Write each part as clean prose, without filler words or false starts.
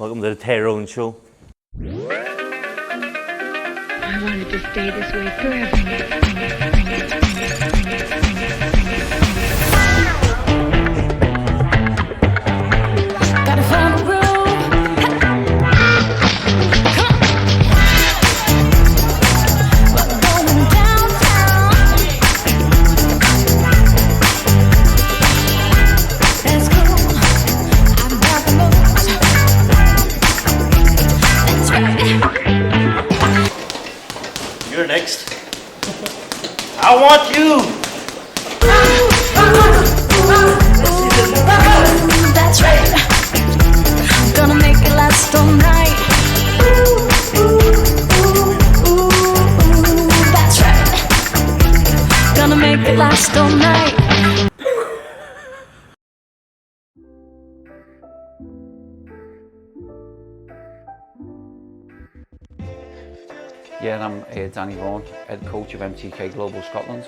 Welcome to the Tyrone show. I wanted to stay this way forever. Gotta find a room. Come on. We're going downtown. Let's go. I've got the moves. That's right. You're next. I want you! That's right. I'm gonna make it last all night. That's right. Gonna make it last all night. Yeah, I'm Danny Vaughan, head coach of MTK Scotland.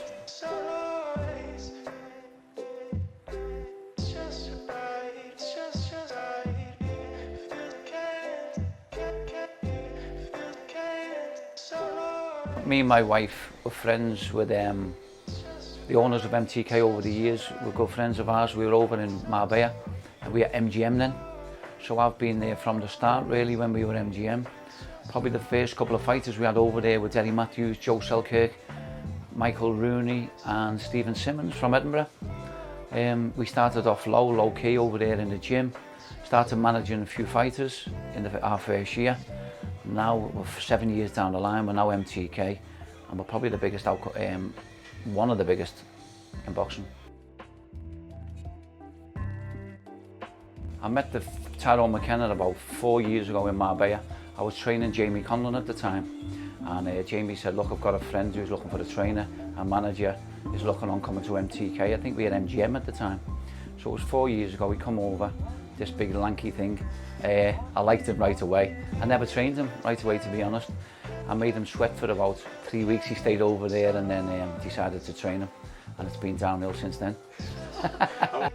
Me and my wife were friends with the owners of MTK over the years. We're good friends of ours. We were over in Marbella and we were MGM then. So I've been there from the start really when we were MGM. Probably the first couple of fighters we had over there were Derry Matthews, Joe Selkirk, Michael Rooney and Stephen Simmons from Edinburgh. We started off low key over there in the gym, started managing a few fighters in our first year. Now we're 7 years down the line, we're now MTK and we're probably the biggest, one of the biggest in boxing. I met the Tyrone McKenna about 4 years ago in Marbella. I was training Jamie Conlon at the time and Jamie said, look, I've got a friend who's looking for a trainer, a manager is looking on coming to MTK. I think we had MGM at the time. So it was 4 years ago, we come over, this big lanky thing. I liked him right away. I never trained him right away, to be honest. I made him sweat for about 3 weeks. He stayed over there and then decided to train him. And it's been downhill since then.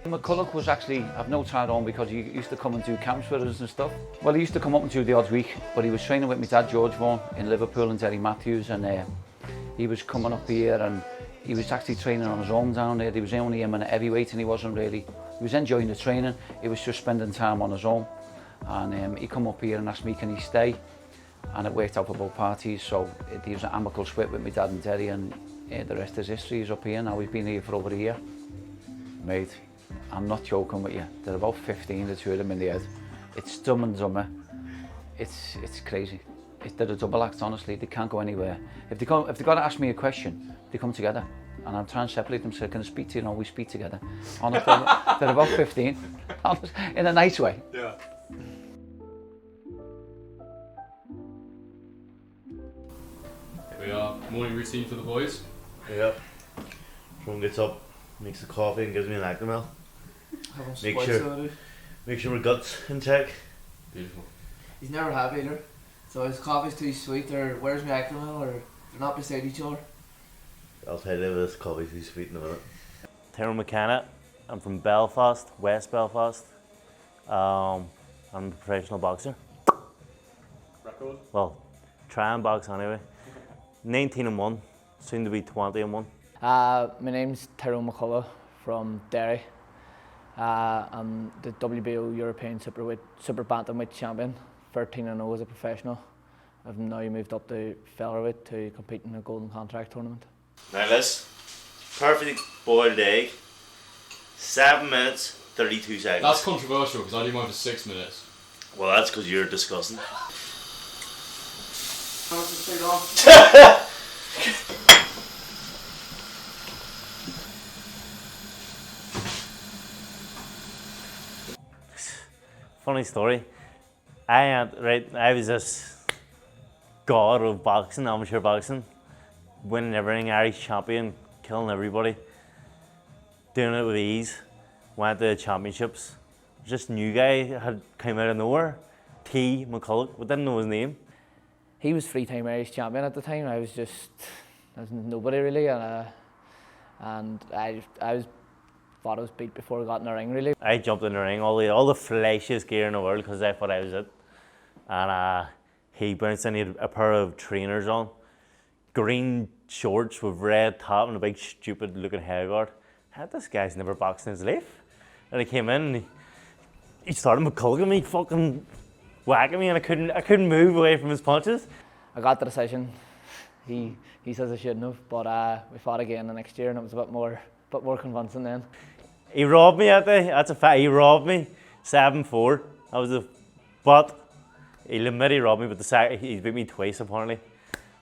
McCullough was actually, I've known Tyrone because he used to come and do camps with us and stuff. Well, he used to come up and do the odd week, but he was training with my dad, George Vaughan, in Liverpool and Derry Matthews. And he was coming up here and he was actually training on his own down there. He was only in a heavyweight and he wasn't really, he was enjoying the training. He was just spending time on his own. And he come up here and asked me, can he stay? And it worked out for both parties, so he was an amicable split with my dad and Derry, and the rest is history. He's up here now, he's been here for over a year. Mate, I'm not joking with you, they're about 15, the two of them in the head. It's dumb and dumber, it's crazy. They're a double act, honestly, they can't go anywhere. If they've got to ask me a question, they come together. And I'm trying to separate them, so can I speak to you? No, we speak together. Honestly, they're about 15, honestly, in a nice way. Yeah. Here we are, morning routine for the boys. Yep. Everyone gets up, makes the coffee and gives me an Actimel. Make sure my guts intact. Beautiful. He's never happy either. So his coffee's too sweet, or where's my Actimel, or they're not beside each other. I'll tell you this coffee's too sweet in a minute. Tyrone McKenna. I'm from Belfast, West Belfast. I'm a professional boxer. Record? Well, try and box anyway. 19-1, soon to be 20-1. My name's Tyrone McCullough from Derry. I'm the WBO European Super Bantamweight champion, 13-0 as a professional. I've now moved up to featherweight to compete in a golden contract tournament. Now this, perfect boiled egg, 7 minutes, 32 seconds. That's controversial because I do mine for 6 minutes. Well, that's because you're disgusting. Funny story. I was this god of boxing, amateur boxing, winning everything, Irish champion, killing everybody, doing it with ease. Went to the championships. Just new guy had come out of nowhere, McCullough, we didn't know his name. He was 3-time Irish champion at the time. I was nobody really, and I thought I was beat before I got in the ring really. I jumped in the ring, all the flashiest gear in the world because I thought I was it. and he bounced in. He had a pair of trainers on, green shorts with red top and a big stupid looking hairguard. This guy's never boxed in his life. And he came in and he started McCullough me, fucking whacking me, and I couldn't move away from his punches. I got the decision. He says I shouldn't have, but we fought again the next year and it was a bit more convincing then. He robbed me that's a fact, he robbed me 7-4. But he'll admit he robbed me, but he beat me twice apparently.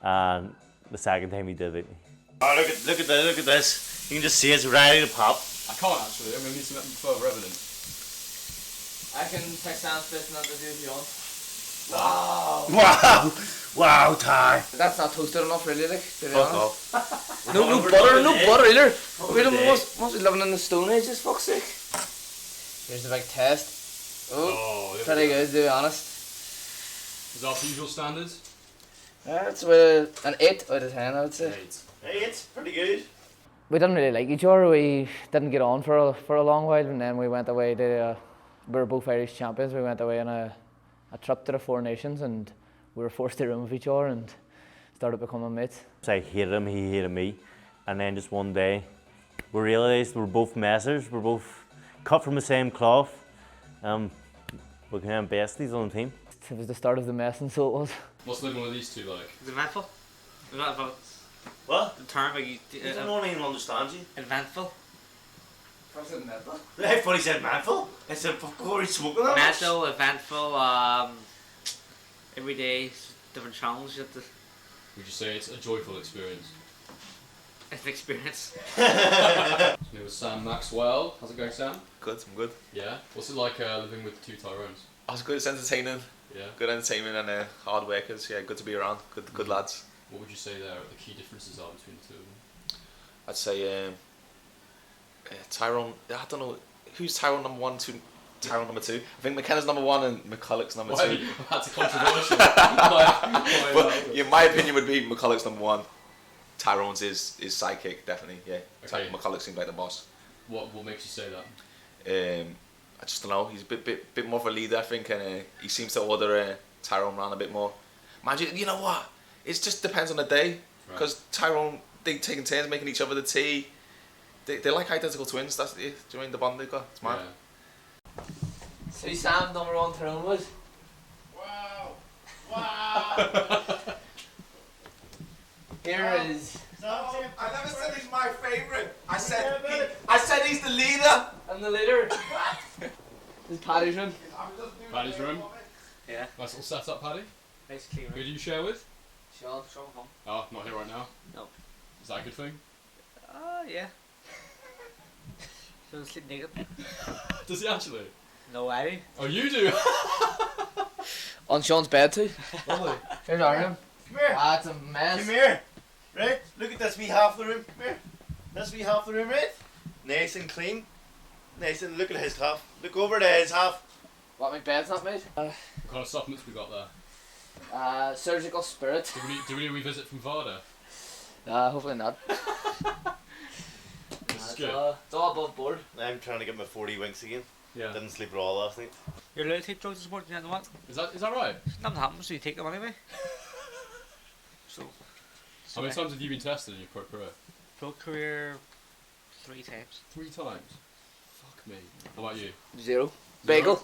And the second time he did beat me. Oh, look at this. You can just see it's ready to pop. I can't actually. I'm going to need some further evidence. I can take Sam's fist and undo if you want. Wow, Ty. That's not toasted enough really, like, to be Fuck honest. off. No butter either. We must be living in the Stone Ages, fuck's sake. Here's the big test. Oh, Pretty good, to be honest. Is that the usual standards? It's an 8 out of 10, I would say. 8. Hey, it's pretty good. We didn't really like each other. We didn't get on for a long while, and then we went away to. We were both Irish champions. We went away on a trip to the Four Nations, and we were forced to room with each other and started becoming mates. So I hated him, he hated me, and then just one day we realised we're both messers. We're both cut from the same cloth. We became besties on the team. It was the start of the messing, so it was. What's living with these two like? Is it eventful? Is that about What? the term? Like you, I don't even understand you. eventful? I thought he said manful. I said, fuck, what are you smoking on? Mental, eventful, every day, different challenges. You have to, Would you say it's a joyful experience? it's an experience. It was Sam Maxwell. How's it going, Sam? Good, I'm good. Yeah. What's it like living with the two Tyrones? I was good, it's entertaining. Yeah. Good entertainment and hard workers. Yeah, good to be around. Good lads. What would you say there the key differences are between the two of them? I'd say Tyrone. I don't know who's Tyrone number 1, Tyrone number 2. I think McKenna's number 1 and McCullough's number 2. That's a controversial. But yeah, my opinion would be McCullough's number 1. Tyrone's is sidekick, definitely. Yeah. Okay. McCullough seems like the boss. What makes you say that? I just don't know. He's a bit more of a leader, I think, and he seems to order Tyrone around a bit more. Mind you know what? It just depends on the day, because Tyrone, they taking turns making each other the tea. They're like identical twins. That's it. Do you mean the bond they've got? It's mad. Yeah. So Sam number 1 Tyrone was. Wow. Here is. I never said he's my favourite. I said he's the leader. I'm the leader. This is Paddy's room. Paddy's room. Yeah. Nice little setup, Paddy. Nice clean Who room. do you share with? Sean home. Oh, not here right now. No. Is that a good thing? Yeah. Sean sleep naked. Does he actually? No worry. Oh, you do? On Sean's bed too. Lovely. Here's our room. Come here. It's a mess. Come here. Right? Look at this wee half of the room. Come here. This wee half of the room, right? Nice and clean. Nice and look at his half. Look over to his half. What, my bed's not made? What kind of supplements we got there? Surgical spirit. Do we need a revisit from Varda? Hopefully not. This is good. It's all above board. I'm trying to get my 40 winks again. Yeah. Didn't sleep at all last night. You're allowed to take drugs to support, you know what? Is that right? Nothing happens, so you take them anyway. So. How many times have you been tested in your pro career? Pro career 3 times. 3 times. Fuck me. How about you? 0. Bagel.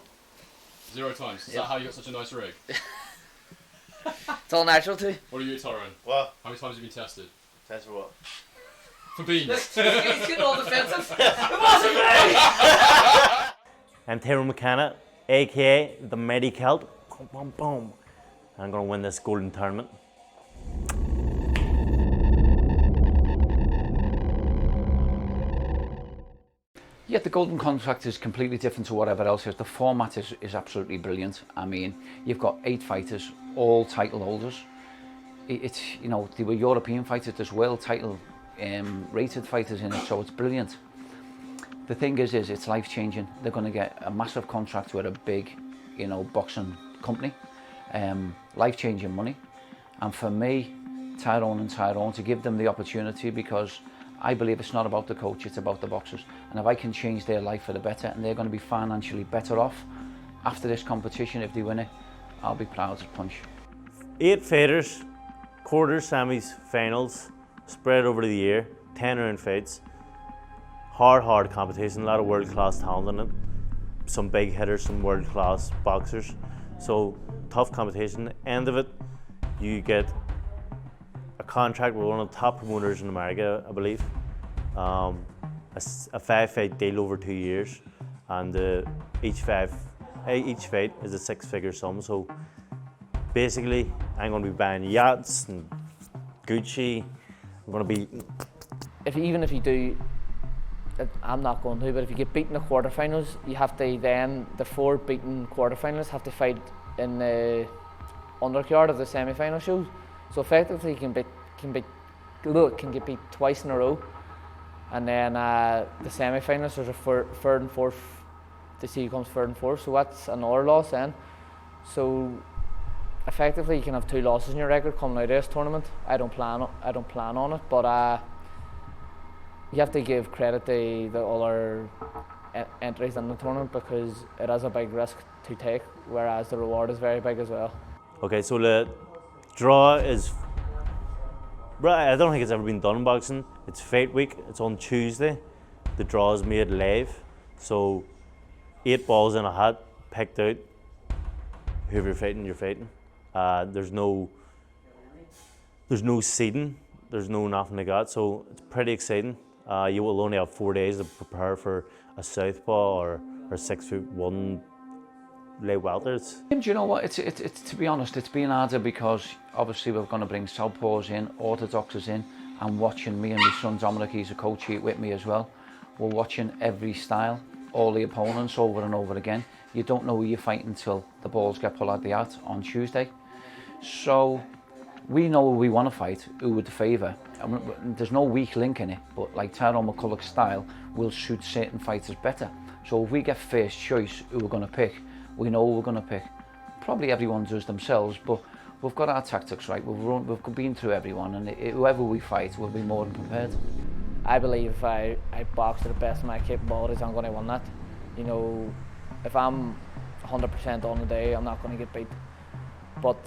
0 times. Is Yep. that how you got such a nice rig? It's all natural too. What are you, Tyrone? What? How many times have you been tested? Test for what? For beans. He's getting all defensive. I'm Tyrone McKenna, aka the Mighty Celt. Boom, boom, boom. I'm going to win this golden tournament. Yeah, the golden contract is completely different to whatever else is. The format is absolutely brilliant. I mean, you've got 8 fighters, all title holders. It's, you know, they were European fighters, there's world title rated fighters in it, so it's brilliant. The thing is it's life-changing. They're going to get a massive contract with a big, you know, boxing company. Life-changing money. And for me, Tyrone and Tyrone, to give them the opportunity, because I believe it's not about the coach, it's about the boxers. And if I can change their life for the better, and they're going to be financially better off after this competition if they win it, I'll be proud to punch. 8 fighters, quarters, semis, finals, spread over the year, 10 round fights. Hard competition, a lot of world-class talent in it. Some big hitters, some world-class boxers. So tough competition. End of it, you get a contract with one of the top promoters in America, I believe. A 5-fight deal over 2 years, and each fight is a 6-figure sum. So basically, I'm going to be buying yachts and Gucci. I'm going to be. Even if you do, I'm not going to, but if you get beaten in the quarterfinals, you have to then, the 4 beaten quarterfinalists have to fight in the undercard of the semi-final shows. So effectively, you can get beat twice in a row. And then the semi-finals, there's a third and fourth. The seed comes third and fourth, so that's another loss then. So effectively, you can have 2 losses in your record coming out of this tournament. I don't plan on it, but you have to give credit to the other entries in the tournament, because it is a big risk to take, whereas the reward is very big as well. Okay, so the draw is. I don't think it's ever been done in boxing. It's fight week. It's on Tuesday. The draw is made live. So 8 balls in a hat, picked out. Whoever you're fighting, you're fighting. There's no seeding. There's no nothing like that. So it's pretty exciting. You will only have 4 days to prepare for a southpaw or 6'1" light welters. Do you know what? It's to be honest, it's been harder because obviously we're going to bring southpaws in, orthodoxes in, and watching me and my son Dominic, he's a coach here with me as well. We're watching every style, all the opponents over and over again. You don't know who you're fighting until the balls get pulled out the hat on Tuesday. So we know who we want to fight, who would favour. There's no weak link in it, but like Tyrone McCullough's style will suit certain fighters better. So if we get first choice who we're going to pick, we know who we're going to pick. Probably everyone does themselves, but we've got our tactics right. We've been through everyone, and whoever we fight will be more than prepared. I believe if I box to the best of my capabilities, I'm going to win that. You know, if I'm 100% on the day, I'm not going to get beat. But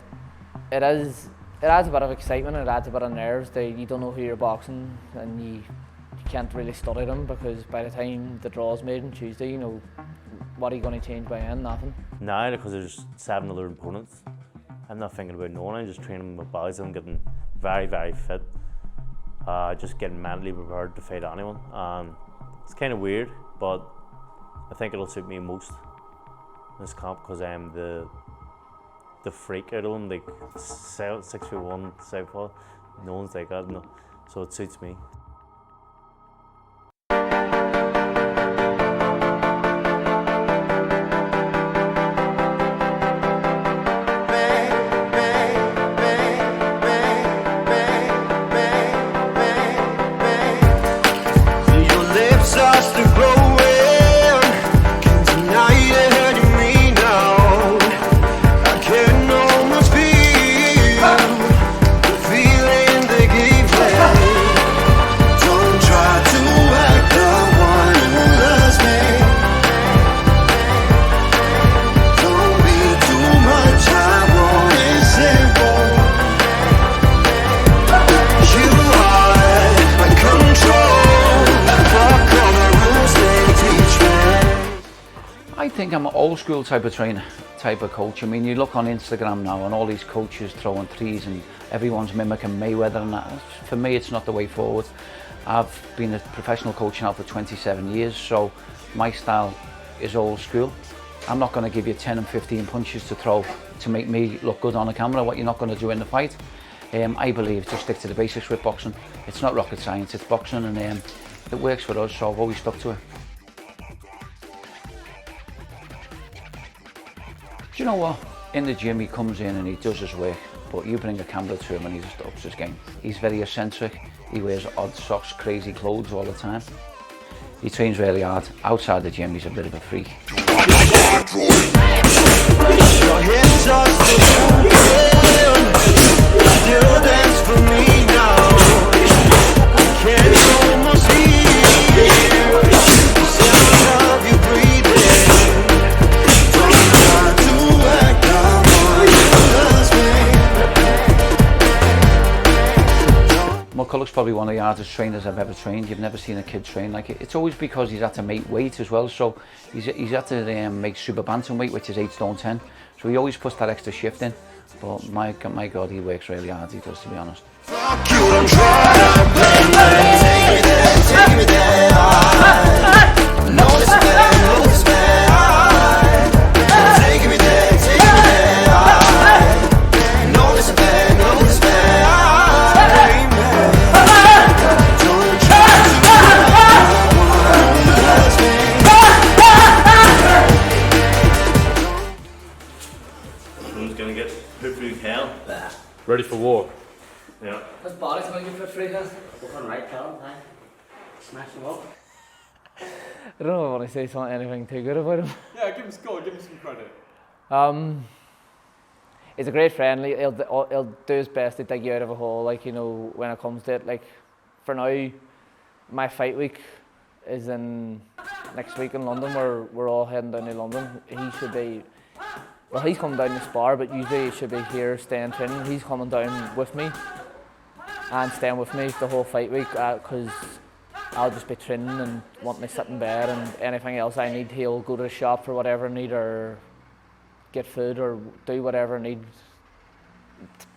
it adds a bit of excitement, it adds a bit of nerves that you don't know who you're boxing, and you can't really study them, because by the time the draw's made on Tuesday, you know, what are you going to change by then? Nothing. Now, because there's 7 other opponents, I'm not thinking about no one. I'm just training my bodies. I'm getting very fit. Just getting mentally prepared to fight anyone. It's kind of weird, but I think it'll suit me most in this comp, because I'm the freak out of them, like 6'1" southpaw. No one's like that, no. So it suits me. I think I'm an old school type of trainer, type of coach. I mean, you look on Instagram now and all these coaches throwing threes and everyone's mimicking Mayweather and that. For me, it's not the way forward. I've been a professional coach now for 27 years, so my style is old school. I'm not going to give you 10 and 15 punches to throw to make me look good on the camera, what you're not going to do in the fight. I believe just stick to the basics with boxing. It's not rocket science, it's boxing, and it works for us, so I've always stuck to it. Do you know what? In the gym he comes in and he does his work, but you bring a camera to him and he just ups his game. He's very eccentric, he wears odd socks, crazy clothes all the time. He trains really hard. Outside the gym he's a bit of a freak. probably one of the hardest trainers I've ever trained. You've never seen a kid train like it. It's always because he's had to make weight as well. So he's had to make super bantamweight, which is 8 stone 10. So he always puts that extra shift in. But my God, he works really hard. He does, to be honest. Gonna get put through hell. Ready for war. Yeah. His body's going to get put through his. Looking right, Callum, aye. Smash him up. I don't know if I want to say something, anything too good about him. Yeah, give him some credit. He's a great friend. He'll do his best to dig you out of a hole, like, you know, when it comes to it. Like, for now, my fight week is in next week in London. We're all heading down to London. He should be, well, he's coming down to spar, but usually he should be here staying training. He's coming down with me and staying with me the whole fight week, because I'll just be training and want me sit in bed, and anything else I need, he'll go to the shop for whatever I need, or get food, or do whatever I need.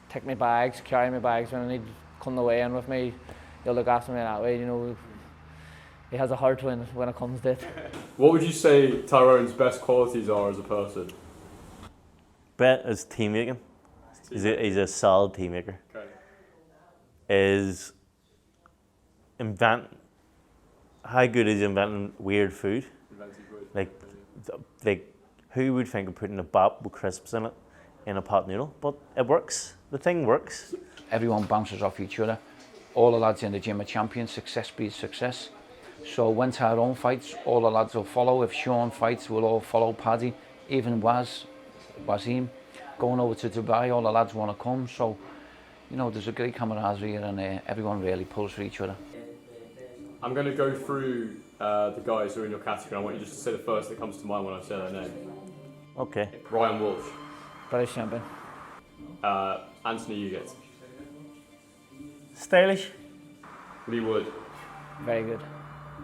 Take my bags, carry my bags when I need, come the way in with me. He'll look after me that way, you know. He has a heart when it comes to it. What would you say Tyrone's best qualities are as a person? Bet is team making. He's a solid team maker. Okay. Is how good is he inventing weird food? Like who would think of putting a bap with crisps in it in a pot noodle? But it works. The thing works. Everyone bounces off each other. All the lads in the gym are champions. Success breeds success. So when Tyrone fights, all the lads will follow. If Sean fights, we'll all follow Paddy. Even Wasim, going over to Dubai, all the lads want to come. So, you know, there's a great camaraderie here, and everyone really pulls for each other. I'm going to go through the guys who are in your category. I want you just to say the first that comes to mind when I say their name. Okay. Ryan Walsh. British champion. Anthony Uget. Stylish. Lee Wood. Very good.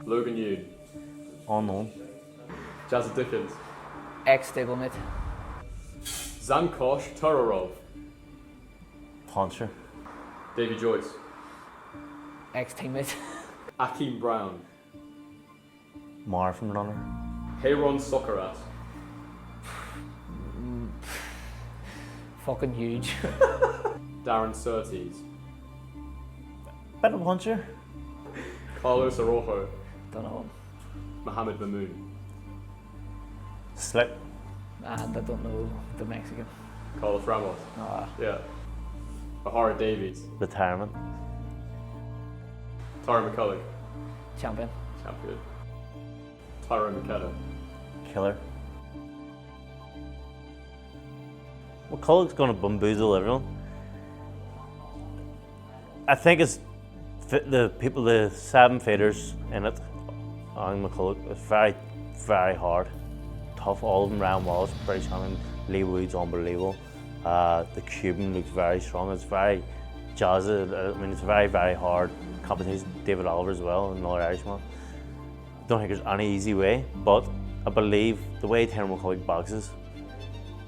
Logan Yoon. Unknown. Jazza Dickens. Ex-stablemate. Zankosh Turarov. Puncher. Davy Joyce. Ex-teammate. Akeem Brown. Marathon runner. Hayron Soccerat. Fucking huge. Darren Surtees. Bit of puncher. Carlos Araujo. Don't know. Mohamed Mamoon. Slick. And I don't know the Mexican. Carlos Ramos. Yeah. Bahara Davies. Retirement. Tyrone McCullough. Champion. Champion. Tyrone McKenna. Killer. McCullough's going to bamboozle everyone. I think it's the 7 fighters in it on McCullough. It's very, very hard. Tough. All of them. Ryan Wallace, British champion. Lee Wood's unbelievable. The Cuban looks very strong. It's very jazzy. I mean, it's very, very hard competition. David Oliver as well, another Irishman. Don't think there's any easy way, but I believe the way Tyrone McCullough boxes,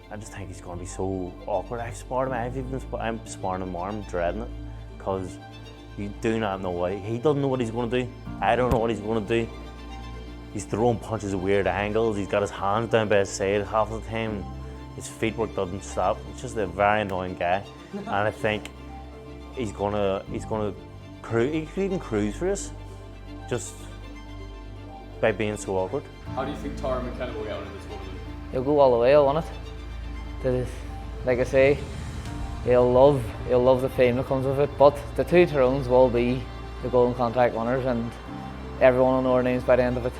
I just think he's going to be so awkward. I've sparred him. I'm sparring him more. I'm dreading it because you do not know what he doesn't know what he's going to do. I don't know what he's going to do. He's throwing punches at weird angles. He's got his hands down by his side half the time. His feet work doesn't stop. It's just a very annoying guy, and I think he's gonna cruise. He could even cruise for us, just by being so awkward. How do you think Tyrone McKenna will get on in this tournament? He'll go all the way. He'll win it. Like I say, he'll love the fame that comes with it. But the 2 Tyrones will be the golden contract winners, and everyone will know their names by the end of it.